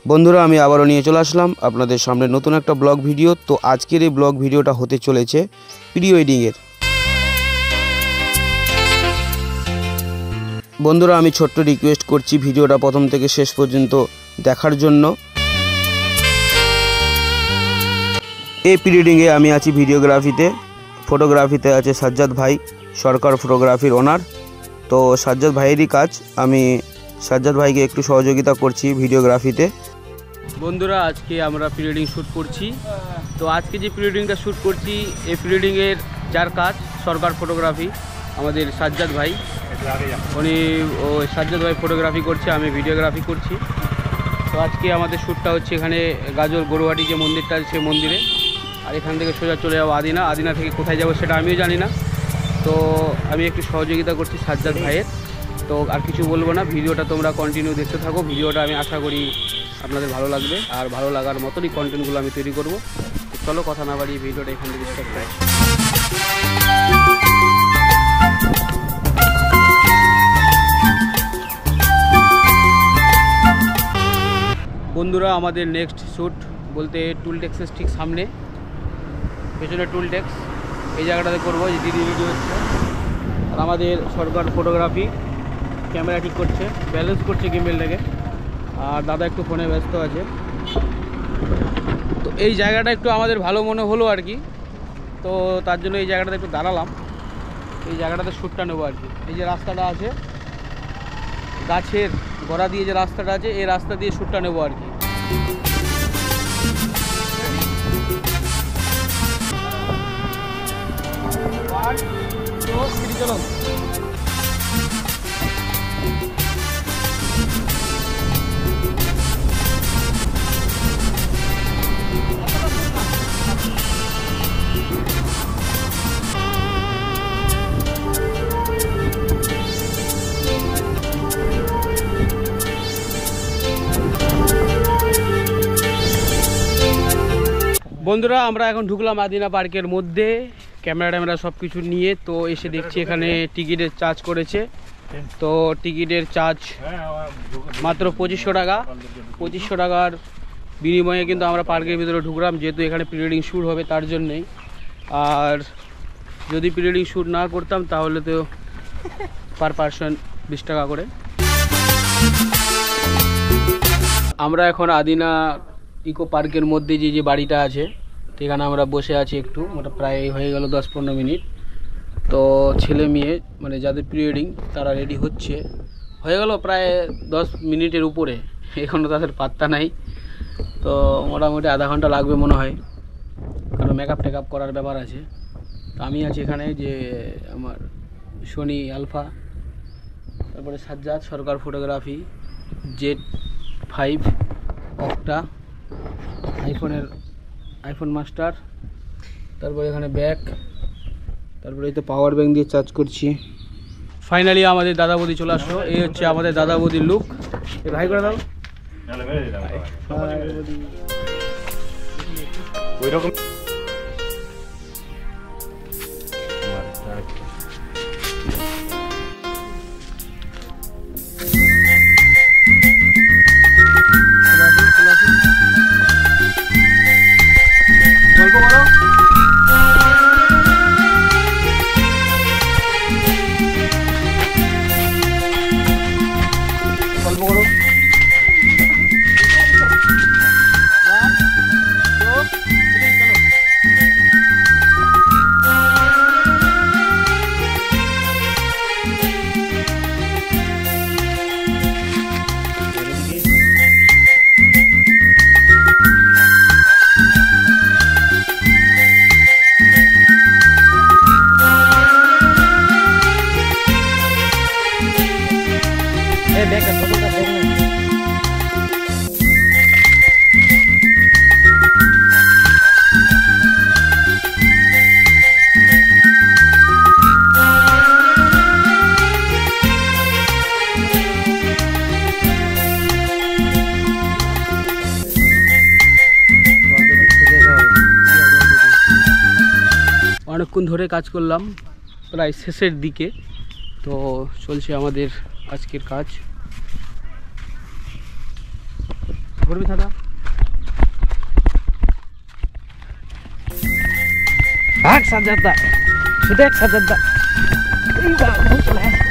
বন্ধুরা আমি আবারও নিয়ে চলে আসলাম আপনাদের সামনে নতুন একটা ব্লগ ভিডিও। তো আজকের এই ব্লগ ভিডিওটা হতে চলেছে প্রি ওয়েডিংয়ের। বন্ধুরা আমি ছোট্ট রিকোয়েস্ট করছি ভিডিওটা প্রথম থেকে শেষ পর্যন্ত দেখার জন্য। এই প্রি ওয়েডিংয়ে আমি আছি ভিডিওগ্রাফিতে, ফটোগ্রাফিতে আছে সাজ্জাদ ভাই, সরকার ফটোগ্রাফির ওনার। তো সাজ্জাদ ভাইয়েরই কাজ, আমি সাজ্জাদ ভাইকে একটু সহযোগিতা করছি ভিডিওগ্রাফিতে। বন্ধুরা আজকে আমরা প্রি ওয়েডিং শ্যুট করছি। তো আজকে যে প্রি ওয়েডিংটা শ্যুট করছি, এই প্রি ওয়েডিংয়ের যার কাজ সরকার ফটোগ্রাফি, আমাদের সাজ্জাদ ভাই, উনি সাজ্জাদ ভাই ফটোগ্রাফি করছে, আমি ভিডিওগ্রাফি করছি। তো আজকে আমাদের শ্যুটটা হচ্ছে এখানে গাজল গরুহাটি যে মন্দিরটা আছে সেই মন্দিরে। আর এখান থেকে সোজা চলে যাবো আদিনা থেকে কোথায় যাবো সেটা আমিও জানি না। তো আমি একটু সহযোগিতা করছি সাজ্জাদ ভাইয়ের। তো আর কিছু বলবো না, ভিডিওটা তোমরা কন্টিনিউ দেখতে থাকো। ভিডিওটা আমি আশা করি আপনাদের ভালো লাগবে, আর ভালো লাগার মতনই কন্টেন্টগুলো আমি তৈরি করব। তো চলো কথা না বাড়িয়ে ভিডিওটা এখান থেকে স্টার্ট করি। বন্ধুরা আমাদের নেক্সট শ্যুট বলতে টুল ট্যাক্সের ঠিক সামনে, পেছনে টুল ট্যাক্স, এই জায়গাটাতে করবো। যে দিদি ভিডিও হচ্ছে, আর আমাদের সরকার ফটোগ্রাফি ক্যামেরা ঠিক করছে, ব্যালেন্স করছে গিম্বেলটাকে, আর দাদা একটু ফোনে ব্যস্ত আছে। তো এই জায়গাটা একটু আমাদের ভালো মনে হলো আর কি, তো তার জন্য এই জায়গাটাতে একটু দাঁড়ালাম। এই জায়গাটাতে শ্যুটটা নেবো আর কি। এই যে রাস্তাটা আছে, গাছের গোড়া দিয়ে যে রাস্তাটা আছে, এই রাস্তা দিয়ে শ্যুটটা নেবো আর কি। চলো বন্ধুরা আমরা এখন ঢুকলাম আদিনা পার্কের মধ্যে, ক্যামেরা সব কিছু নিয়ে। তো এসে দেখছি এখানে টিকিটের চার্জ করেছে। তো টিকিটের চার্জ মাত্র 2500 টাকা। 2500 টাকার বিনিময়ে কিন্তু আমরা পার্কের ভিতরে ঢুকলাম, যেহেতু এখানে প্রি ওয়েডিং শ্যুট হবে তার জন্যেই। আর যদি প্রি ওয়েডিং শ্যুট না করতাম তাহলে তো পার পারসন 20 টাকা করে। আমরা এখন আদিনা ইকো পার্কের মধ্যে যে বাড়িটা আছে সেখানে আমরা বসে আছি একটু, ওটা প্রায় হয়ে গেল 10-15 মিনিট। তো ছেলে মেয়ে মানে যাদের প্রি ওয়েডিং তারা রেডি হচ্ছে, হয়ে গেল প্রায় 10 মিনিটের উপরে, এখনও তাদের পাত্তা নাই। তো মোটামুটি আধা ঘন্টা লাগবে মনে হয়, কারণ মেকআপ টেকআপ করার ব্যাপার আছে। তো আমি আছি এখানে, যে আমার সোনি আলফা, তারপরে Sajjad Sarkar photography, Z5 octa, iPhone master, তারপরে এখানে ব্যাক, তারপরে এই তো পাওয়ার ব্যাঙ্ক দিয়ে চার্জ করছি। ফাইনালি আমাদের দাদা বৌদি চলে আসলো। এই হচ্ছে আমাদের দাদা বৌদির লুক। ভাই করে দাও ওইরকম। গল্প করো। অনেকক্ষণ ধরে কাজ করলাম, প্রায় শেষের দিকে। তো চলছে আমাদের আজকের কাজ। ঘুরবি দাদা এক সাজাদা শুধু এক সাজাদা এই বাবা চলে আসে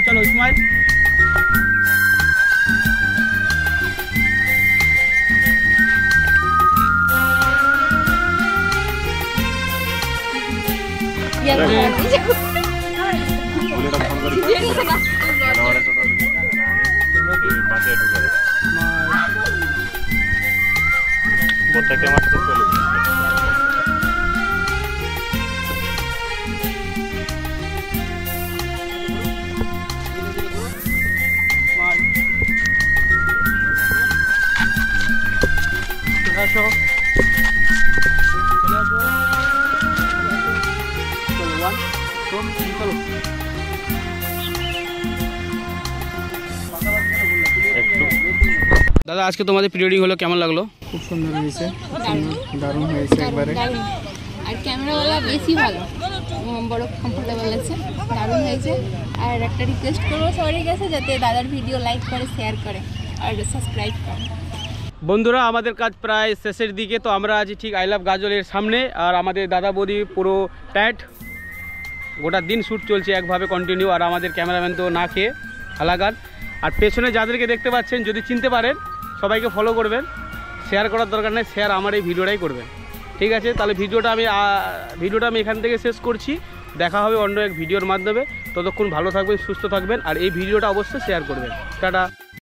चलो इस्माइल দাদা আজকে তোমাদের প্রি ওয়েডিং হলো কেমন লাগলো? খুব সুন্দর হয়েছে, দারুণ হয়েছে একবারে। আর ক্যামেরাওয়ালা বেশি ভালো, বড় কমফোর্টেবল আছে, দারুণ হয়েছে। আর একটা রিকোয়েস্ট করবো সবার কাছে যাতে দাদার ভিডিও লাইক করে, শেয়ার করে আর সাবস্ক্রাইব করে। বন্ধুরা আমাদের কাজ প্রায় শেষের দিকে, তো আমরা আছি ঠিক আই লাভ গাজলের সামনে। আর আমাদের দাদা বৌদি পুরো টাইট, গোটা দিন শ্যুট চলছে একভাবে কন্টিনিউ। আর আমাদের ক্যামেরাম্যান তো না খেয়ে হালাগান। আর পেছনে যাদেরকে দেখতে পাচ্ছেন যদি চিনতে পারেন সবাইকে ফলো করবেন, শেয়ার করার দরকার নেই, শেয়ার আমার এই ভিডিওটাই করবেন। ঠিক আছে, তাহলে ভিডিওটা আমি এখান থেকে শেষ করছি। দেখা হবে অন্য এক ভিডিওর মাধ্যমে। ততক্ষণ ভালো থাকবেন, সুস্থ থাকবেন, আর এই ভিডিওটা অবশ্যই শেয়ার করবেন। টাটা।